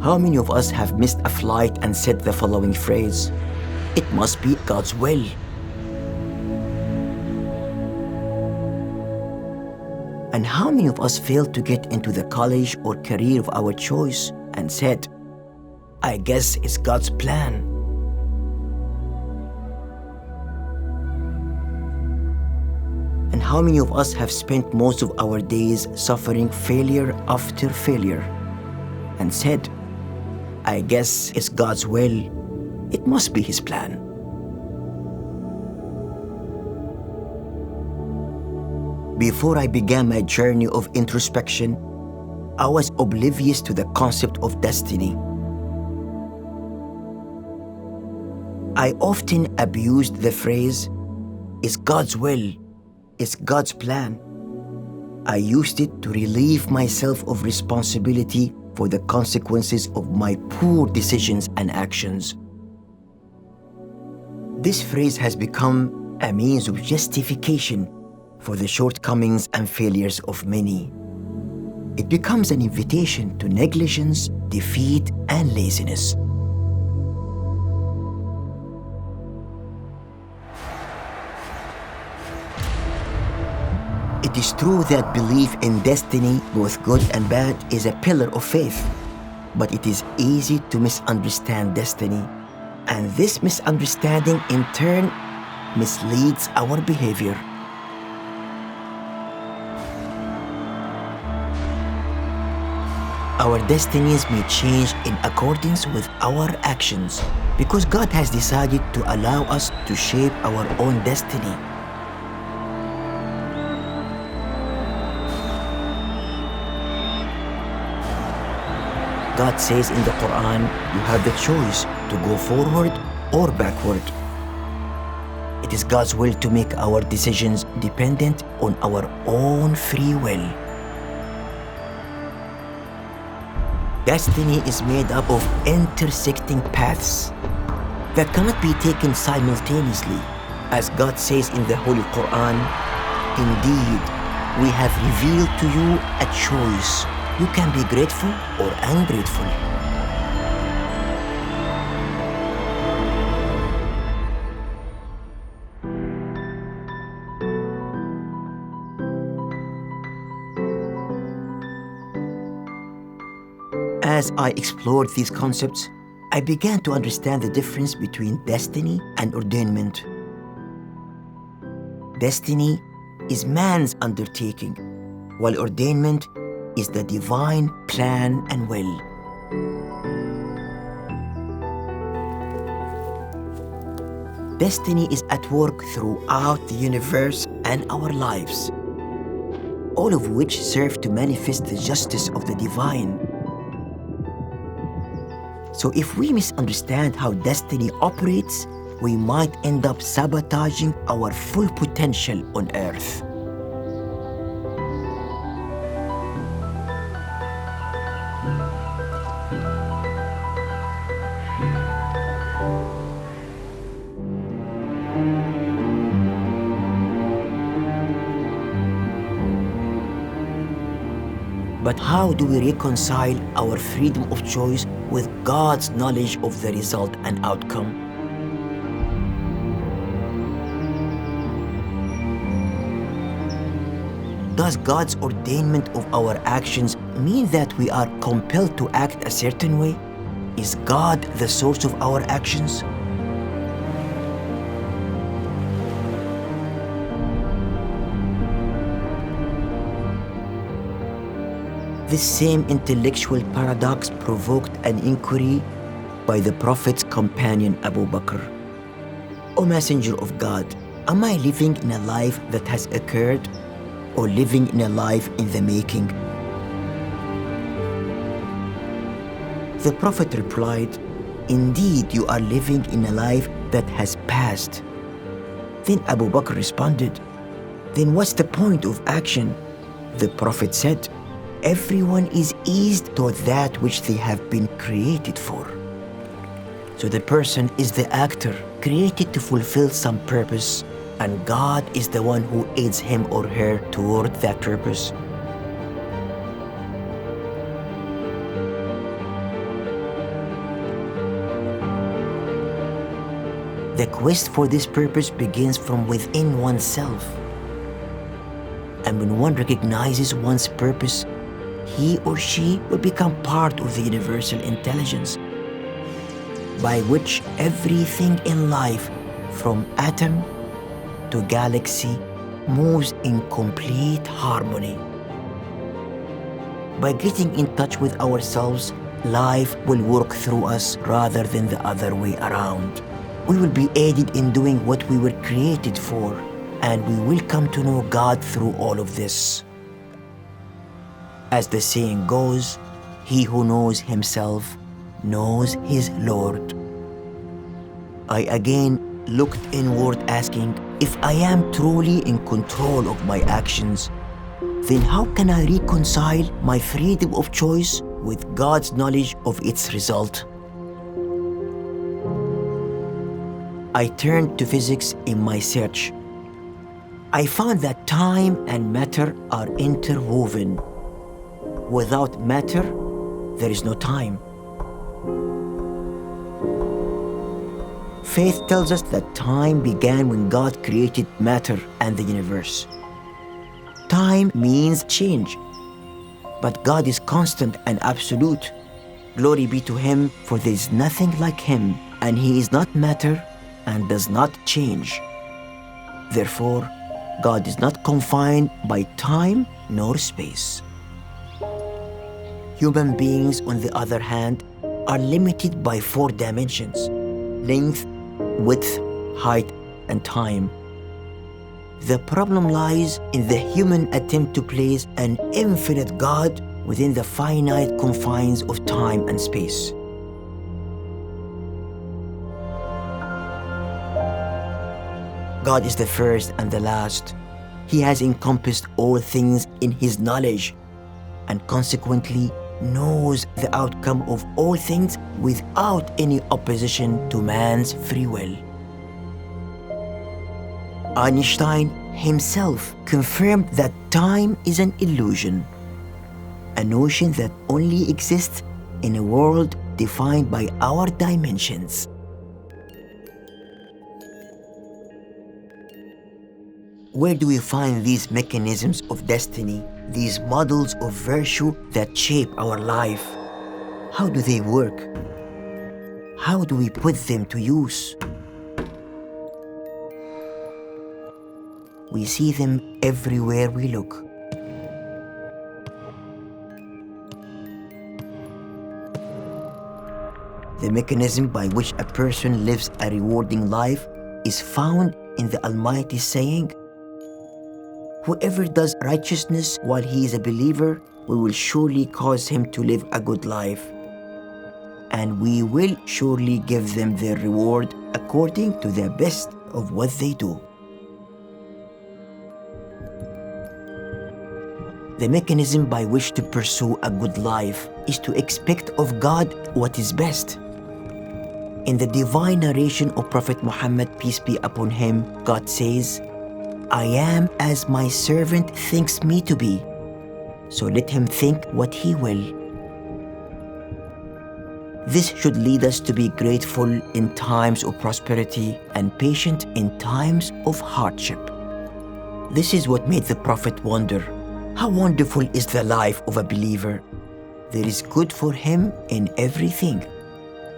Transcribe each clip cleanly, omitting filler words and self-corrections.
How many of us have missed a flight and said the following phrase, "It must be God's will"? And how many of us failed to get into the college or career of our choice and said, "I guess it's God's plan"? And how many of us have spent most of our days suffering failure after failure and said, "I guess it's God's will. It must be His plan"? Before I began my journey of introspection, I was oblivious to the concept of destiny. I often abused the phrase, "It's God's will, it's God's plan." I used it to relieve myself of responsibility for the consequences of my poor decisions and actions. This phrase has become a means of justification for the shortcomings and failures of many. It becomes an invitation to negligence, defeat, and laziness. It is true that belief in destiny, both good and bad, is a pillar of faith, but it is easy to misunderstand destiny, and this misunderstanding in turn misleads our behavior. Our destinies may change in accordance with our actions because God has decided to allow us to shape our own destiny. God says in the Quran, you have the choice to go forward or backward. It is God's will to make our decisions dependent on our own free will. Destiny is made up of intersecting paths that cannot be taken simultaneously. As God says in the Holy Quran, "Indeed, we have revealed to you a choice. You can be grateful or ungrateful." As I explored these concepts, I began to understand the difference between destiny and ordainment. Destiny is man's undertaking, while ordainment is the divine plan and will. Destiny is at work throughout the universe and our lives, all of which serve to manifest the justice of the divine. So if we misunderstand how destiny operates, we might end up sabotaging our full potential on earth. But how do we reconcile our freedom of choice with God's knowledge of the result and outcome? Does God's ordainment of our actions mean that we are compelled to act a certain way? Is God the source of our actions? This same intellectual paradox provoked an inquiry by the Prophet's companion Abu Bakr. "O Messenger of God, am I living in a life that has occurred or living in a life in the making?" The Prophet replied, "Indeed, you are living in a life that has passed." Then Abu Bakr responded, "Then what's the point of action?" The Prophet said, "Everyone is eased toward that which they have been created for." So the person is the actor, created to fulfill some purpose, and God is the one who aids him or her toward that purpose. The quest for this purpose begins from within oneself. And when one recognizes one's purpose, he or she will become part of the universal intelligence, by which everything in life, from atom to galaxy, moves in complete harmony. By getting in touch with ourselves, life will work through us rather than the other way around. We will be aided in doing what we were created for, and we will come to know God through all of this. As the saying goes, he who knows himself knows his Lord. I again looked inward, asking, if I am truly in control of my actions, then how can I reconcile my freedom of choice with God's knowledge of its result? I turned to physics in my search. I found that time and matter are interwoven. Without matter, there is no time. Faith tells us that time began when God created matter and the universe. Time means change, but God is constant and absolute. Glory be to Him, for there is nothing like Him, and He is not matter and does not change. Therefore, God is not confined by time nor space. Human beings, on the other hand, are limited by 4 dimensions: length, width, height, and time. The problem lies in the human attempt to place an infinite God within the finite confines of time and space. God is the first and the last. He has encompassed all things in His knowledge, and consequently knows the outcome of all things without any opposition to man's free will. Einstein himself confirmed that time is an illusion, a notion that only exists in a world defined by our dimensions. Where do we find these mechanisms of destiny, these models of virtue that shape our life? How do they work? How do we put them to use? We see them everywhere we look. The mechanism by which a person lives a rewarding life is found in the Almighty saying, "Whoever does righteousness while he is a believer, we will surely cause him to live a good life, and we will surely give them their reward according to the best of what they do." The mechanism by which to pursue a good life is to expect of God what is best. In the divine narration of Prophet Muhammad, peace be upon him, God says, "I am as my servant thinks me to be, so let him think what he will." This should lead us to be grateful in times of prosperity and patient in times of hardship. This is what made the Prophet wonder, how wonderful is the life of a believer. There is good for him in everything.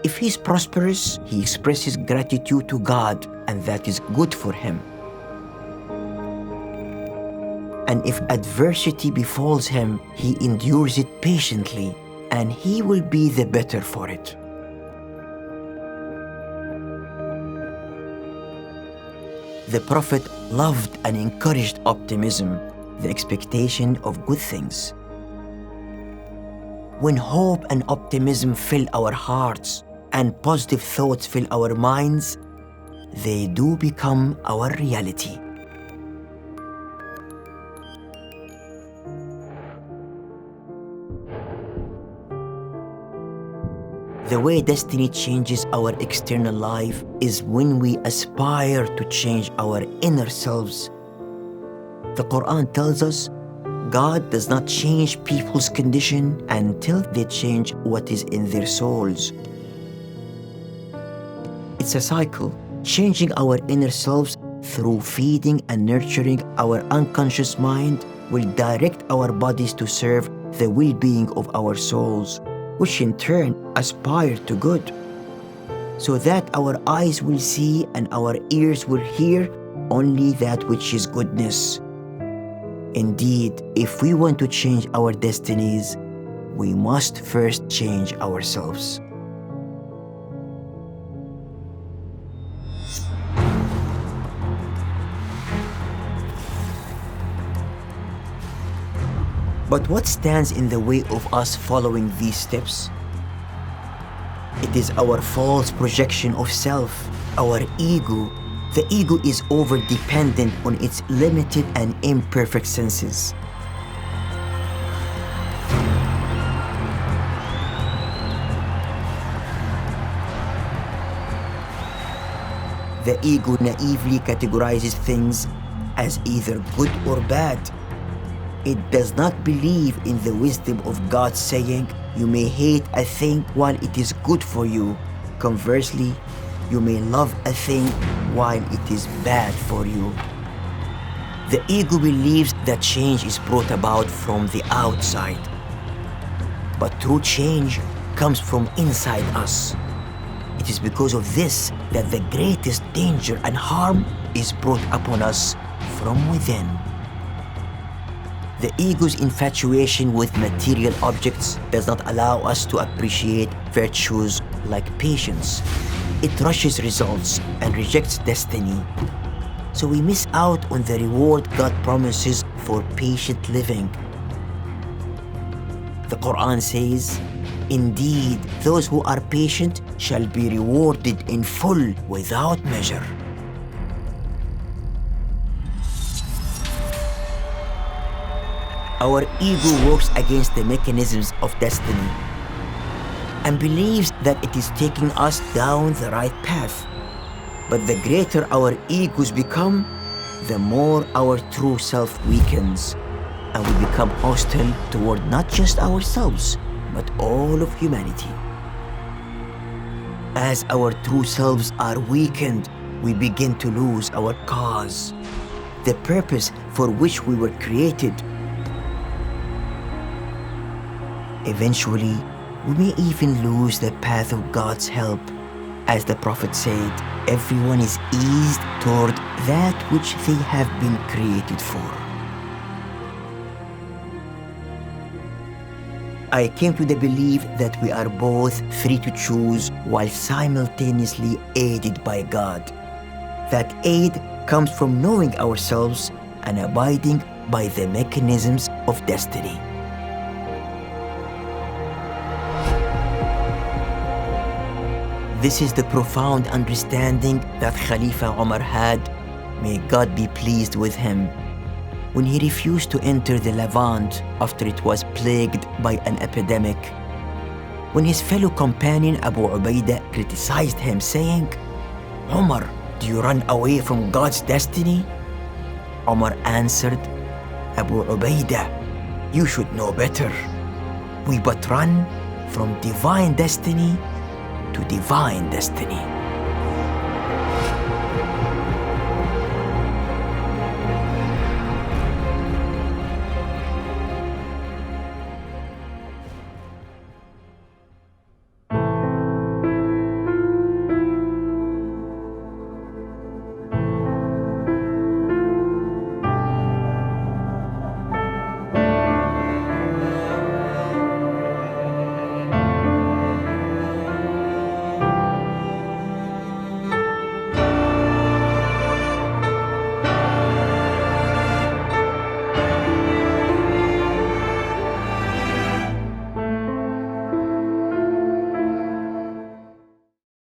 If he is prosperous, he expresses gratitude to God, and that is good for him. And if adversity befalls him, he endures it patiently, and he will be the better for it. The Prophet loved and encouraged optimism, the expectation of good things. When hope and optimism fill our hearts and positive thoughts fill our minds, they do become our reality. The way destiny changes our external life is when we aspire to change our inner selves. The Quran tells us God does not change people's condition until they change what is in their souls. It's a cycle. Changing our inner selves through feeding and nurturing our unconscious mind will direct our bodies to serve the well-being of our souls, which in turn aspire to good, so that our eyes will see and our ears will hear only that which is goodness. Indeed, if we want to change our destinies, we must first change ourselves. But what stands in the way of us following these steps? It is our false projection of self, our ego. The ego is over-dependent on its limited and imperfect senses. The ego naively categorizes things as either good or bad. It does not believe in the wisdom of God saying, you may hate a thing while it is good for you. Conversely, you may love a thing while it is bad for you. The ego believes that change is brought about from the outside. But true change comes from inside us. It is because of this that the greatest danger and harm is brought upon us from within. The ego's infatuation with material objects does not allow us to appreciate virtues like patience. It rushes results and rejects destiny. So we miss out on the reward God promises for patient living. The Quran says, indeed, those who are patient shall be rewarded in full without measure. Our ego works against the mechanisms of destiny and believes that it is taking us down the right path. But the greater our egos become, the more our true self weakens, and we become hostile toward not just ourselves, but all of humanity. As our true selves are weakened, we begin to lose our cause, the purpose for which we were created. Eventually, we may even lose the path of God's help. As the Prophet said, everyone is eased toward that which they have been created for. I came to the belief that we are both free to choose while simultaneously aided by God. That aid comes from knowing ourselves and abiding by the mechanisms of destiny. This is the profound understanding that Khalifa Umar had, may God be pleased with him, when he refused to enter the Levant after it was plagued by an epidemic. When his fellow companion Abu Ubaidah criticized him, saying, Umar, do you run away from God's destiny? Umar answered, Abu Ubaidah, you should know better. We but run from divine destiny to divine destiny.